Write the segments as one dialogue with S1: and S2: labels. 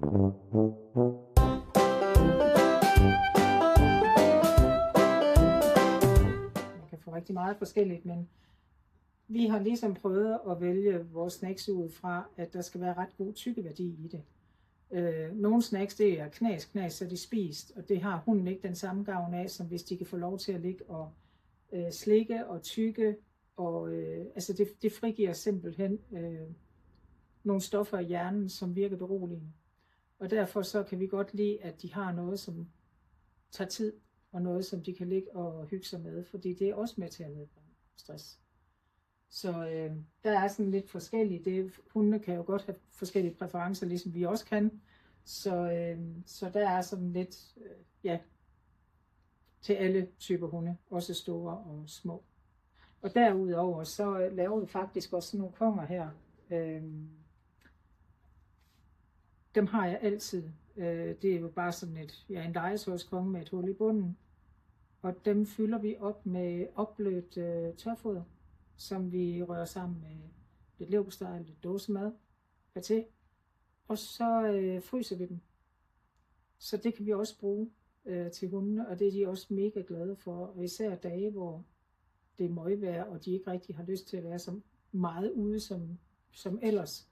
S1: Man kan få rigtig meget forskelligt, men vi har ligesom prøvet at vælge vores snacks ud fra, at der skal være ret god tykkeværdi i det. Nogle snacks, det er knas, så de spist, og det har hunden ikke den samme gavn af, som hvis de kan få lov til at ligge og slikke og tykke, og altså det frigiver simpelthen nogle stoffer i hjernen, som virker beroligende. Og derfor så kan vi godt lide, at de har noget, som tager tid, og noget, som de kan ligge og hygge sig med, fordi det er også med til at nedbringe stress. Så der er sådan lidt forskellige. Hundene kan jo godt have forskellige præferencer, ligesom vi også kan. Så der er sådan lidt, til alle typer hunde, også store og små. Og derudover så laver vi faktisk også nogle konger her. Dem har jeg altid. Det er jo bare sådan en legetøjskonge med et hul i bunden. Og dem fylder vi op med opblødt tørfoder, som vi rører sammen med lidt leverpostej, lidt dåsemad, paté, og så fryser vi dem. Så det kan vi også bruge til hundene, og det er de også mega glade for. Og især dage, hvor det er møgvejr, og de ikke rigtig har lyst til at være så meget ude som ellers,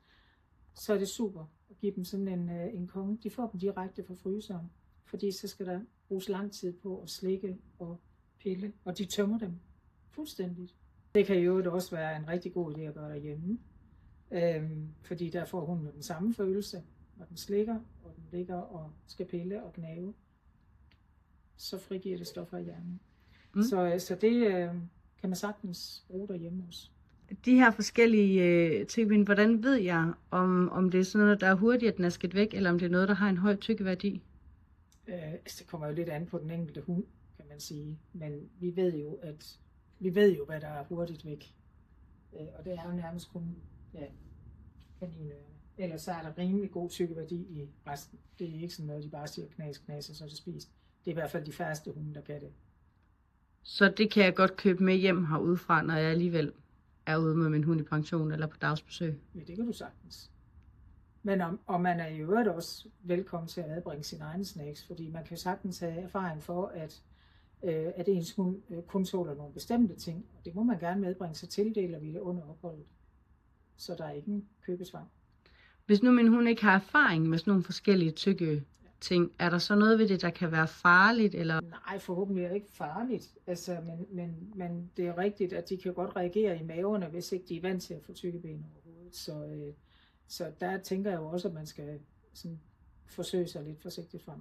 S1: så er det super at give dem sådan en konge. De får dem direkte fra fryseren, fordi så skal der bruges lang tid på at slikke og pille, og de tømmer dem fuldstændigt. Det kan jo også være en rigtig god idé at gøre derhjemme, fordi der får hunden den samme følelse, når den slikker, og den ligger og skal pille og gnave, så frigiver det stoffer i hjernen. Så det kan man sagtens bruge derhjemme også.
S2: De her forskellige ting, hvordan ved jeg, om det er sådan noget, der er hurtigt, at den er skidt væk, eller om det er noget, der har en høj tykkeværdi?
S1: Det kommer jo lidt an på den enkelte hund, kan man sige. Men vi ved jo, hvad der er hurtigt væk. Og det er jo nærmest kun kaninørerne. Ellers så er der rimelig god tykkeværdi i resten. Det er ikke sådan noget, de bare siger knas, og så er det spist. Det er i hvert fald de færreste hunde, der kan det. Så
S2: det kan jeg godt købe med hjem herudefra, når jeg alligevel er ude med min hund i pension eller på dagsbesøg?
S1: Ja, det kan du sagtens. Men og man er i øvrigt også velkommen til at medbringe sine egne snacks, fordi man kan sagtens have erfaring for, at ens hund kun tåler nogle bestemte ting, og det må man gerne medbringe, så tildeler vi det under opholdet. Så der er ikke en købesvang.
S2: Hvis nu min hund ikke har erfaring med sådan nogle forskellige tykke ting, er der så noget ved det, der kan være farligt? Eller?
S1: Nej, forhåbentlig er det ikke farligt. Altså, men det er rigtigt, at de kan godt reagere i maverne, hvis ikke de er vant til at få tykke ben overhovedet. Så der tænker jeg jo også, at man skal sådan forsøge sig lidt forsigtigt frem.